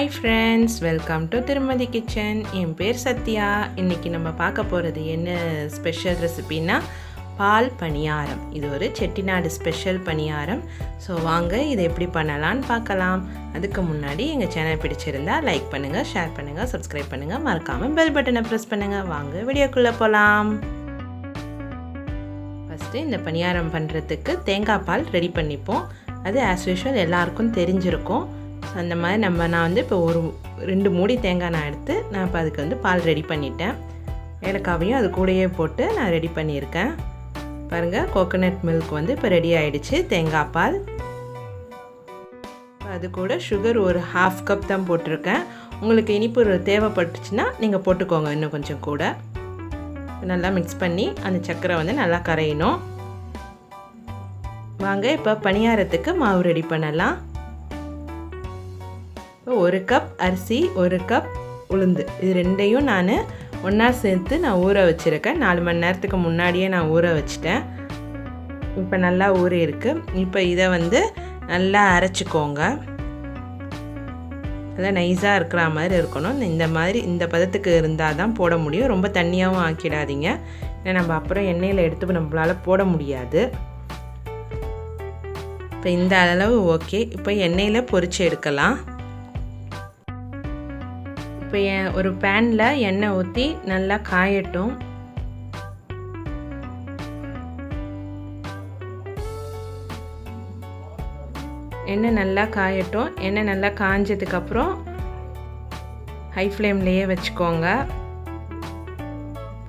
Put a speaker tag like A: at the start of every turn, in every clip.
A: Hi friends, welcome to Thirumathi Kitchen. என் பேர் சத்யா. இன்னைக்கு நம்ம பார்க்க போகிறது என்ன ஸ்பெஷல் ரெசிபினா பால் பனியாரம். இது ஒரு செட்டிநாடு ஸ்பெஷல் பனியாரம். ஸோ வாங்க இதை எப்படி பண்ணலான்னு பார்க்கலாம். அதுக்கு முன்னாடி எங்கள் சேனல் பிடிச்சிருந்தா லைக் பண்ணுங்கள், ஷேர் பண்ணுங்கள், சப்ஸ்கிரைப் பண்ணுங்கள், மறக்காமல் பெல் பட்டனை ப்ரெஸ் பண்ணுங்கள். வாங்க வீடியோக்குள்ளே போகலாம். ஃபஸ்ட்டு இந்த பனியாரம் பண்ணுறதுக்கு தேங்காய் பால் ரெடி பண்ணிப்போம். அது ஆஸ் யூஷுவல் எல்லாருக்கும் தெரிஞ்சிருக்கும். அந்த மாதிரி நான் வந்து இப்போ ஒரு 2 மூடி தேங்காய் நான் எடுத்து நான் இப்போ அதுக்கு வந்து பால் ரெடி பண்ணிட்டேன். ஏலக்காவையும் அது கூடயே போட்டு நான் ரெடி பண்ணியிருக்கேன். பாருங்கள், கோகோனட் மில்க் வந்து இப்போ ரெடி ஆகிடுச்சு. தேங்காய் பால், அது கூட சுகர் ஒரு 1/2 கப் தான் போட்டிருக்கேன். உங்களுக்கு இனிப்பு தேவைப்பட்டுச்சுன்னா நீங்கள் போட்டுக்கோங்க இன்னும் கொஞ்சம் கூட. நல்லா மிக்ஸ் பண்ணி அந்த சர்க்கரை வந்து நல்லா கரையணும். வாங்க இப்போ பனியாரத்துக்கு மாவு ரெடி பண்ணலாம். 1 கப் அரிசி, 1 கப் உளுந்து, இது ரெண்டையும் நான் ஒன்றா சேர்த்து நான் ஊற வச்சுருக்கேன். 4 மணி நேரத்துக்கு முன்னாடியே நான் ஊற வச்சிட்டேன். இப்போ நல்லா ஊறி இருக்குது. இப்போ இதை வந்து நல்லா அரைச்சிக்கோங்க. நல்லா நைஸாக இருக்கிற மாதிரி இருக்கணும். இந்த மாதிரி இந்த பதத்துக்கு இருந்தால் தான் போட முடியும். ரொம்ப தண்ணியாகவும் ஆக்கிடாதீங்க, ஏன்னா நம்ம அப்புறம் எண்ணெயில் எடுத்து நம்மளால் போட முடியாது. இப்போ இந்த அளவு ஓகே. இப்போ எண்ணெயில் பொரிச்சு எடுக்கலாம். இப்போ ஒரு பேனில் எண்ணெய் ஊற்றி நல்லா காயட்டும். எண்ணெய் நல்லா காயட்டும். எண்ணெய் நல்லா காஞ்சதுக்கப்புறம் ஹை ஃப்ளேம்லேயே வச்சுக்கோங்க.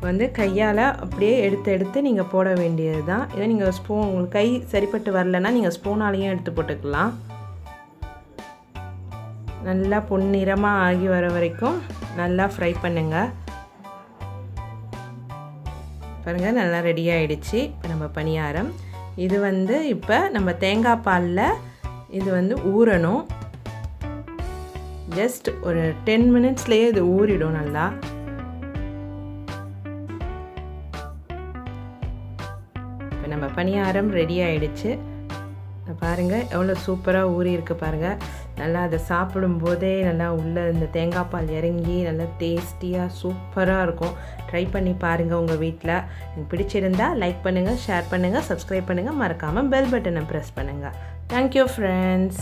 A: வந்து கையால் அப்படியே எடுத்து நீங்கள் போட வேண்டியது தான். இதை நீங்கள் உங்களுக்கு கை சரிப்பட்டு வரலன்னா நீங்கள் ஸ்பூனாலேயும் எடுத்து போட்டுக்கலாம். நல்லா பொன்னிறமாக ஆகி வர வரைக்கும் நல்லா ஃப்ரை பண்ணுங்கள். பாருங்கள், நல்லா ரெடி ஆகிடுச்சு இப்போ நம்ம பனியாரம். இது வந்து இப்போ நம்ம தேங்காய் பாலில் இது வந்து ஊறணும். ஜஸ்ட் ஒரு 10 மினிட்ஸ்லேயே இது ஊறிடும் நல்லா. இப்போ நம்ம பனியாரம் ரெடி ஆகிடுச்சு. பாருங்கள் எவ்வளோ சூப்பராக ஊறி இருக்குது பாருங்கள். நல்லா அதை சாப்பிடும்போதே நல்லா உள்ளே இந்த தேங்காய் பால் இறங்கி நல்லா டேஸ்டியாக சூப்பராக இருக்கும். ட்ரை பண்ணி பாருங்கள் உங்கள் வீட்டில். எனக்கு பிடிச்சிருந்தா லைக் பண்ணுங்கள், ஷேர் பண்ணுங்கள், சப்ஸ்கிரைப் பண்ணுங்கள், மறக்காமல் பெல் பட்டனை ப்ரெஸ் பண்ணுங்கள். Thank you friends.